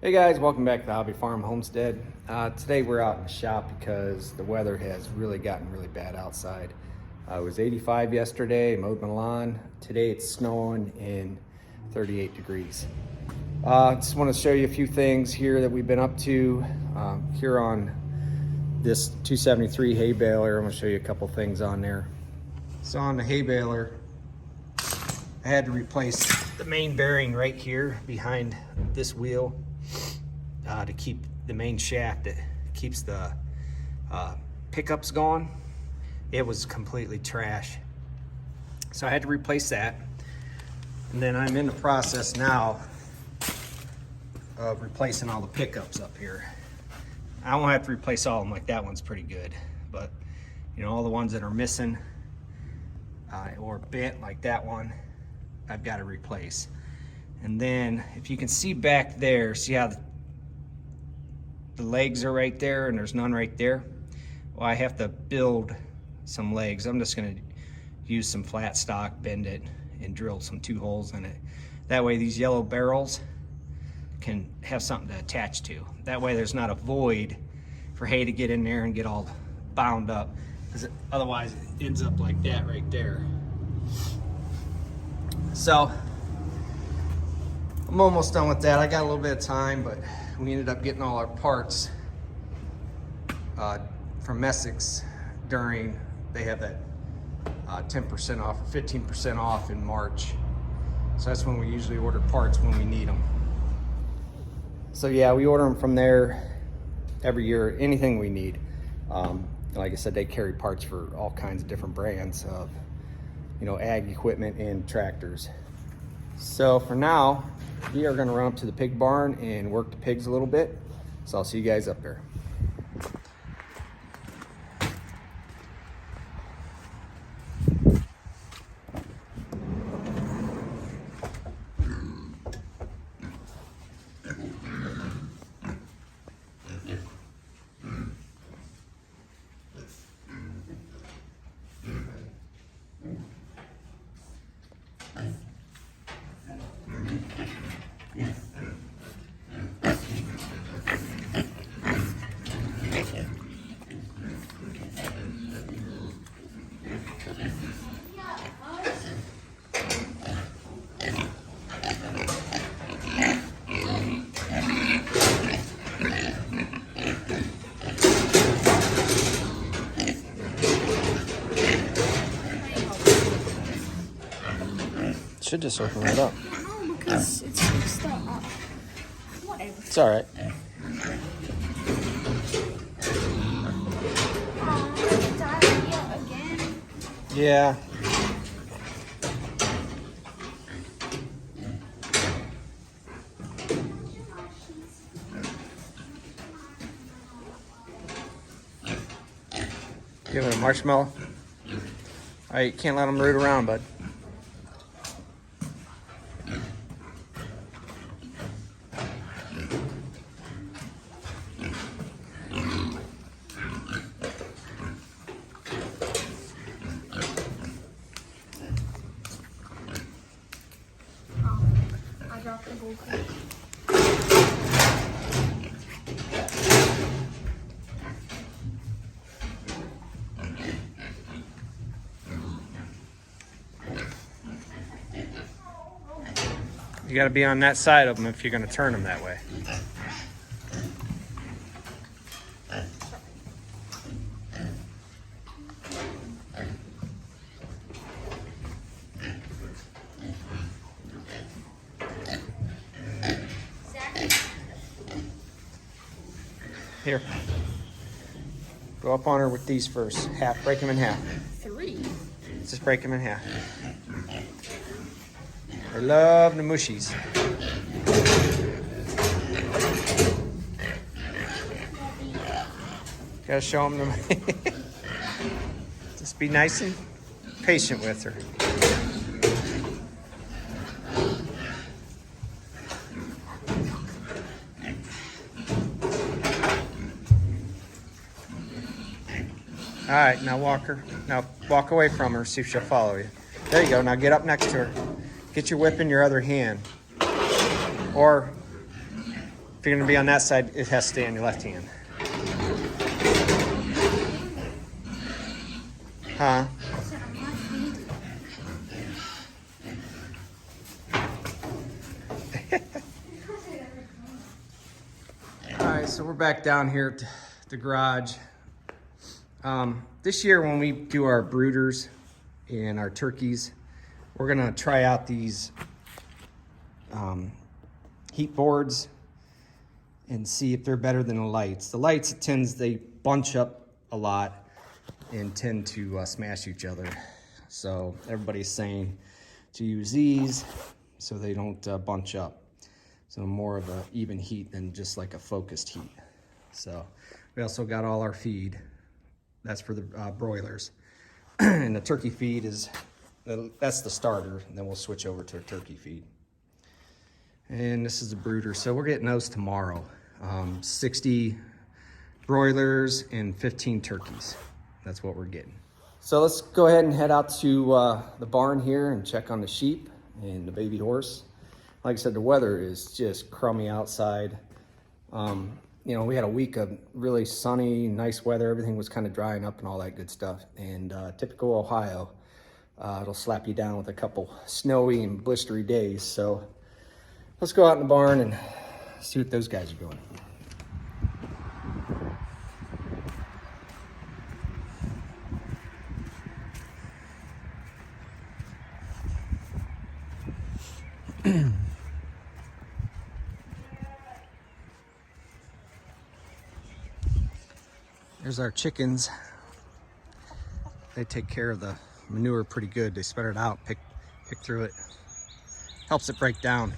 Hey guys, welcome back to the Hobby Farm Homestead. Today we're out in the shop because the weather has really gotten really bad outside. It was 85 yesterday, mowed my lawn. Today it's snowing and 38 degrees. Just want to show you a few things here that we've been up to here on this 273 hay baler. I'm going to show you a couple things on there. So on the hay baler, I had to replace the main bearing right here behind this wheel. To keep the main shaft that keeps the pickups going. It was completely trash. So I had to replace that. And then I'm in the process now of replacing all the pickups up here. I won't have to replace all of them, like that one's pretty good. But you know, all the ones that are missing or bent like that one, I've got to replace. And then if you can see back there, see how the legs are right there and there's none right there? Well, I have to build some legs. I'm just gonna use some flat stock, bend it, and drill some 2 holes in it. That way these yellow barrels can have something to attach to. That way there's not a void for hay to get in there and get all bound up, because otherwise it ends up like that right there. So I'm almost done with that. I got a little bit of time, but we ended up getting all our parts from Essex during, they have that 10% off or 15% off in March. So that's when we usually order parts when we need them. So yeah, we order them from there every year, anything we need. Like I said, they carry parts for all kinds of different brands of, you know, ag equipment and tractors. So for now, we are gonna run up to the pig barn and work the pigs a little bit. So I'll see you guys up there. Should just open right up. No, because it's fixed up. Whatever. It's all right. Diarrhea again. Yeah. Give it a marshmallow. All right, you can't let them root around, bud. I dropped the gold card. You got to be on that side of them if you're going to turn them that way. Here. Go up on her with these first. Half. Break them in half. 3. Just break them in half. I love the Mushies. Gotta show them the Just be nice and patient with her. All right, now walk her. Now walk away from her, see if she'll follow you. There you go. Now get up next to her. Get your whip in your other hand. Or If you're gonna be on that side, it has to stay on your left hand. Huh? All right, so we're back down here at the garage. This year when we do our brooders and our turkeys, we're gonna try out these heat boards and see if they're better than the lights. The lights, they bunch up a lot and tend to smash each other. So everybody's saying to use these so they don't bunch up. So more of an even heat than just like a focused heat. So we also got all our feed. That's for the broilers. And the turkey feed that's the starter. And then we'll switch over to a turkey feed. And this is the brooder. So we're getting those tomorrow. 60 broilers and 15 turkeys. That's what we're getting. So let's go ahead and head out to the barn here and check on the sheep and the baby horse. Like I said, the weather is just crummy outside. You know, we had a week of really sunny, nice weather. Everything was kind of drying up and all that good stuff. And typical Ohio, it'll slap you down with a couple snowy and blistery days. So let's go out in the barn and see what those guys are doing. There's our chickens. They take care of the manure pretty good. They spread it out, pick through it. Helps it break down.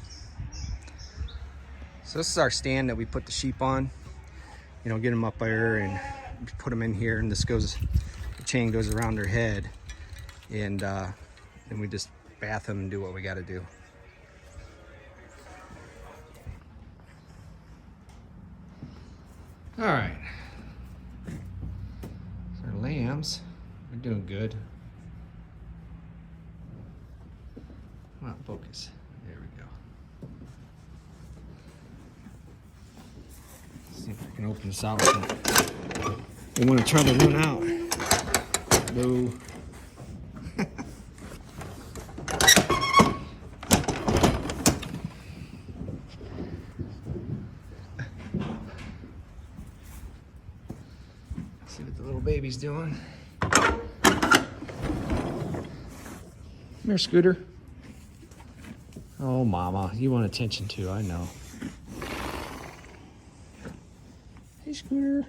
So this is our stand that we put the sheep on. You know, get them up there and put them in here, and the chain goes around their head, and then we just bath them and do what we got to do. All right. So our lambs are doing good. Come on, focus. There we go. Let's see if I can open this out. They want to try to run out. No. See what the little baby's doing. Come here, Scooter. Oh, Mama, you want attention too, I know. Hey, Scooter.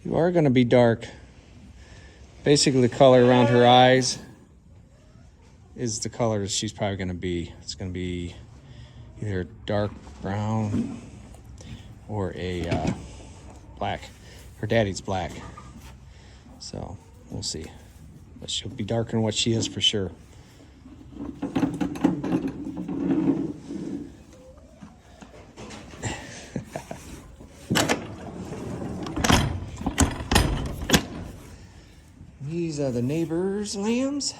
You are going to be dark. Basically, the color around her eyes is the color that she's probably going to be. It's going to be either dark brown or a black. Her daddy's black. So, we'll see. But she'll be darker than what she is for sure. These are the neighbors' lambs.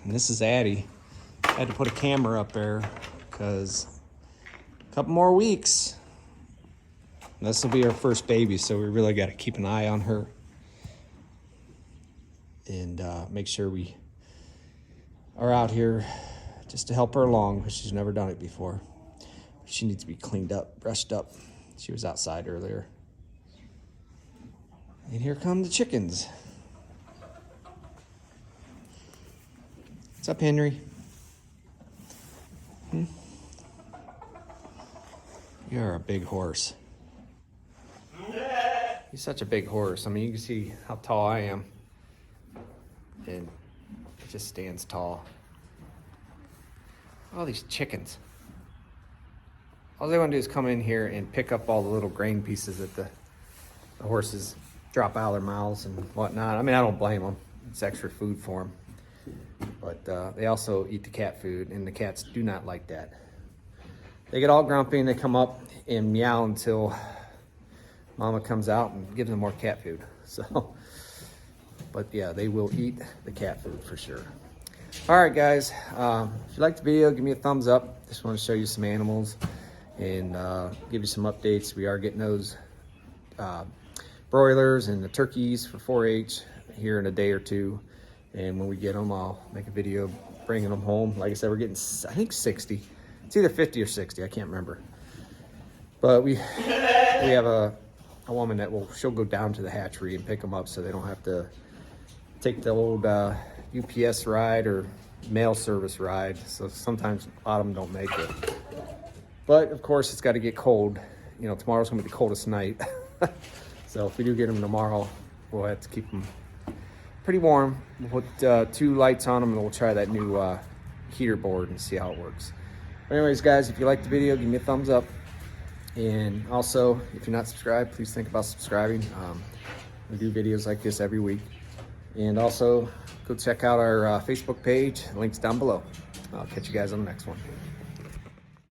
And this is Addie. I had to put a camera up there because a couple more weeks. This will be her first baby, so we really got to keep an eye on her and make sure we are out here just to help her along because she's never done it before. She needs to be cleaned up, brushed up. She was outside earlier. And here come the chickens. What's up, Henry? You're a big horse. He's such a big horse. I mean, you can see how tall I am. And it just stands tall. All these chickens. All they want to do is come in here and pick up all the little grain pieces that the horses drop out of their mouths and whatnot. I mean, I don't blame them. It's extra food for them. But they also eat the cat food, and the cats do not like that. They get all grumpy, and they come up and meow until Mama comes out and gives them more cat food. So But yeah, they will eat the cat food for sure. All right, guys, if you liked the video, give me a thumbs up. Just want to show you some animals and give you some updates. We are getting those broilers and the turkeys for 4-H here in a day or two. And when we get them, I'll make a video bringing them home. Like I said, we're getting, I think 60. It's either 50 or 60, I can't remember. But we have a woman that she'll go down to the hatchery and pick them up so they don't have to take the old UPS ride or mail service ride. So sometimes a lot of them don't make it. But of course, it's got to get cold. You know, tomorrow's gonna be the coldest night. So if we do get them tomorrow, we'll have to keep them pretty warm. We'll put 2 lights on them and we'll try that new heater board and see how it works. But anyways, guys, if you liked the video, give me a thumbs up. And also, if you're not subscribed, please think about subscribing. We do videos like this every week. And also, go check out our Facebook page. Links down below. I'll catch you guys on the next one.